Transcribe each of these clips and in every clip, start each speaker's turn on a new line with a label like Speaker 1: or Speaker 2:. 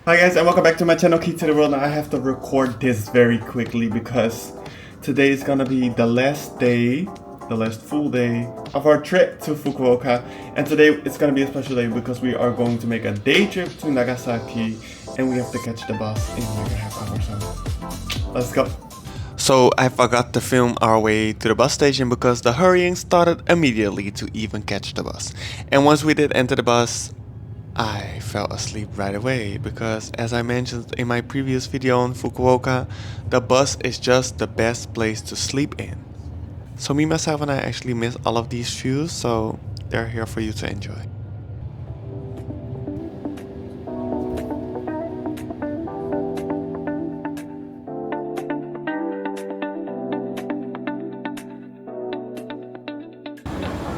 Speaker 1: Hi guys and welcome back to my channel Key to the World. Now I have to record this very quickly because today is gonna be the last day, the last full day of our trip to Fukuoka, and today it's gonna be a special day because we are going to make a day trip to Nagasaki and we have to catch the bus in like a half hour, so let's go. So I forgot to film our way to the bus station because the hurrying started immediately to even catch the bus, and once we did enter the bus I fell asleep right away because, as I mentioned in my previous video on Fukuoka, the bus is just the best place to sleep in. So me, myself and I actually miss all of these views, so they're here for you to enjoy.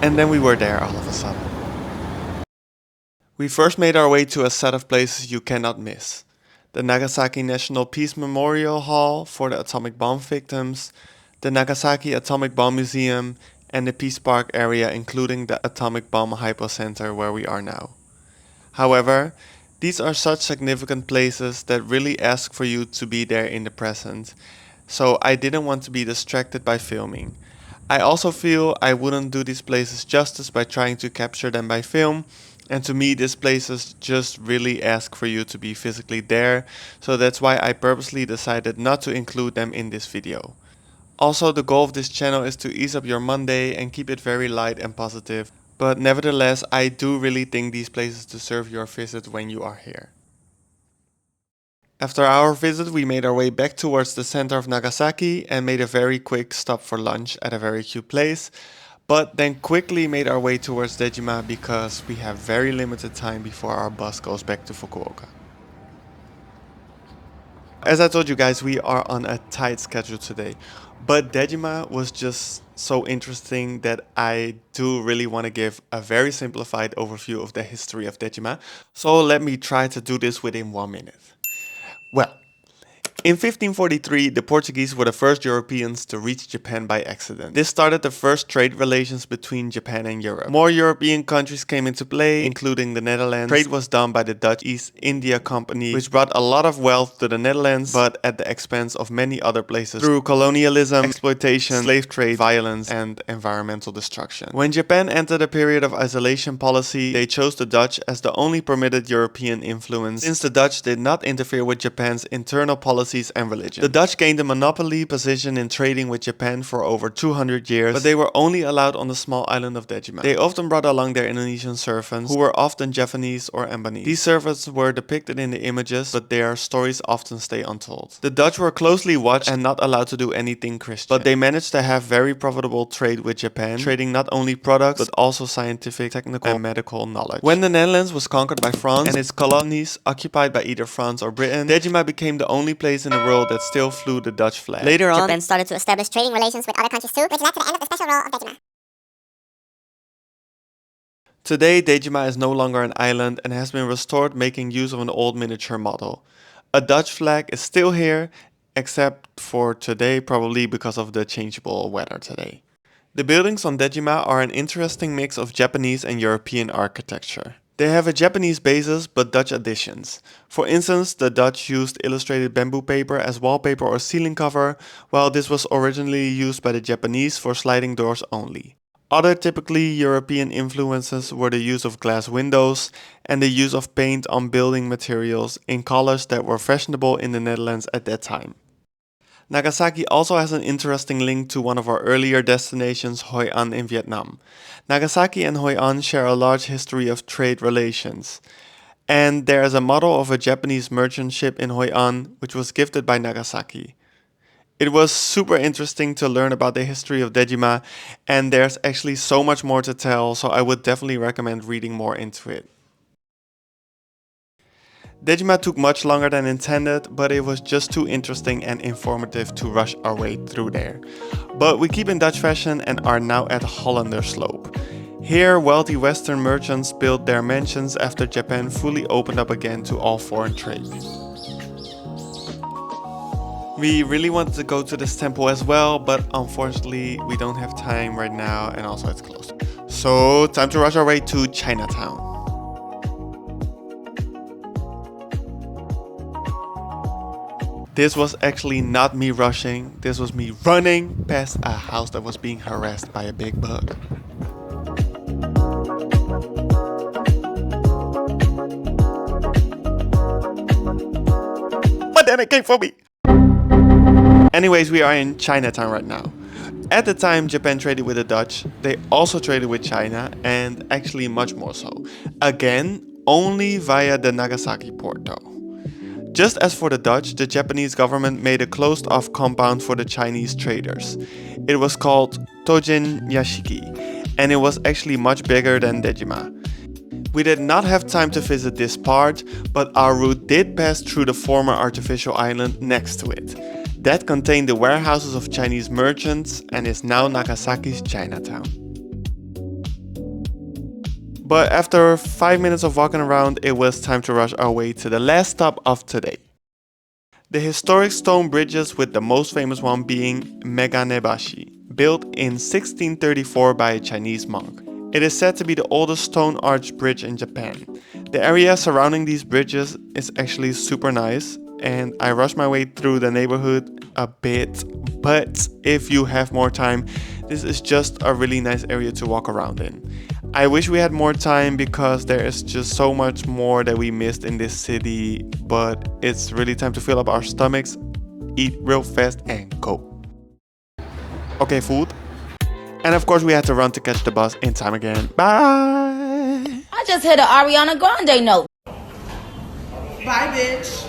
Speaker 1: And then we were there all of a sudden. We first made our way to a set of places you cannot miss. The Nagasaki National Peace Memorial Hall for the atomic bomb victims, the Nagasaki Atomic Bomb Museum, and the Peace Park area including the Atomic Bomb Hypocenter where we are now. However, these are such significant places that really ask for you to be there in the present, so I didn't want to be distracted by filming. I also feel I wouldn't do these places justice by trying to capture them by film, and to me these places just really ask for you to be physically there, so that's why I purposely decided not to include them in this video. Also, the goal of this channel is to ease up your Monday and keep it very light and positive, but nevertheless I do really think these places deserve your visit when you are here. After our visit, we made our way back towards the center of Nagasaki and made a very quick stop for lunch at a very cute place, but then quickly made our way towards Dejima because we have very limited time before our bus goes back to Fukuoka. As I told you guys, we are on a tight schedule today, but Dejima was just so interesting that I do really want to give a very simplified overview of the history of Dejima, so let me try to do this within 1 minute. Well, in 1543, the Portuguese were the first Europeans to reach Japan by accident. This started the first trade relations between Japan and Europe. More European countries came into play, including the Netherlands. Trade was done by the Dutch East India Company, which brought a lot of wealth to the Netherlands, but at the expense of many other places through colonialism, exploitation, slave trade, violence, and environmental destruction. When Japan entered a period of isolation policy, they chose the Dutch as the only permitted European influence, since the Dutch did not interfere with Japan's internal policies and religion. The Dutch gained a monopoly position in trading with Japan for over 200 years, but they were only allowed on the small island of Dejima. They often brought along their Indonesian servants, who were often Javanese or Ambanese. These servants were depicted in the images, but their stories often stay untold. The Dutch were closely watched and not allowed to do anything Christian, but they managed to have very profitable trade with Japan, trading not only products, but also scientific, technical, and medical knowledge. When the Netherlands was conquered by France and its colonies occupied by either France or Britain, Dejima became the only place in the world that still flew the Dutch flag. Later on,
Speaker 2: Japan started to establish trading relations with other countries too, which led to the end of the special role of Dejima.
Speaker 1: Today, Dejima is no longer an island and has been restored making use of an old miniature model. A Dutch flag is still here, except for today, probably because of the changeable weather today. The buildings on Dejima are an interesting mix of Japanese and European architecture. They have a Japanese basis but Dutch additions. For instance, the Dutch used illustrated bamboo paper as wallpaper or ceiling cover, while this was originally used by the Japanese for sliding doors only. Other typically European influences were the use of glass windows and the use of paint on building materials in colors that were fashionable in the Netherlands at that time. Nagasaki also has an interesting link to one of our earlier destinations, Hoi An in Vietnam. Nagasaki and Hoi An share a large history of trade relations, and there is a model of a Japanese merchant ship in Hoi An which was gifted by Nagasaki. It was super interesting to learn about the history of Dejima, and there's actually so much more to tell, so I would definitely recommend reading more into it. Dejima took much longer than intended, but it was just too interesting and informative to rush our way through there. But we keep in Dutch fashion and are now at Hollander Slope. Here, wealthy Western merchants built their mansions after Japan fully opened up again to all foreign trade. We really wanted to go to this temple as well, but unfortunately we don't have time right now and also it's closed. So time to rush our way to Chinatown. This was actually not me rushing, this was me running past a house that was being harassed by a big bug. But then it came for me! Anyways, we are in Chinatown right now. At the time Japan traded with the Dutch, they also traded with China, and actually much more so. Again, only via the Nagasaki port though. Just as for the Dutch, the Japanese government made a closed-off compound for the Chinese traders. It was called Tojin Yashiki, and it was actually much bigger than Dejima. We did not have time to visit this part, but our route did pass through the former artificial island next to it. That contained the warehouses of Chinese merchants and is now Nagasaki's Chinatown. But after 5 minutes of walking around, it was time to rush our way to the last stop of today. The historic stone bridges, with the most famous one being Meganebashi, built in 1634 by a Chinese monk. It is said to be the oldest stone arch bridge in Japan. The area surrounding these bridges is actually super nice, and I rushed my way through the neighborhood a bit, but if you have more time, this is just a really nice area to walk around in. I wish we had more time because there is just so much more that we missed in this city, but it's really time to fill up our stomachs, eat real fast and go. Okay, food. And of course we had to run to catch the bus in time again. Bye!
Speaker 3: I just hit an Ariana Grande note.
Speaker 4: Bye, bitch.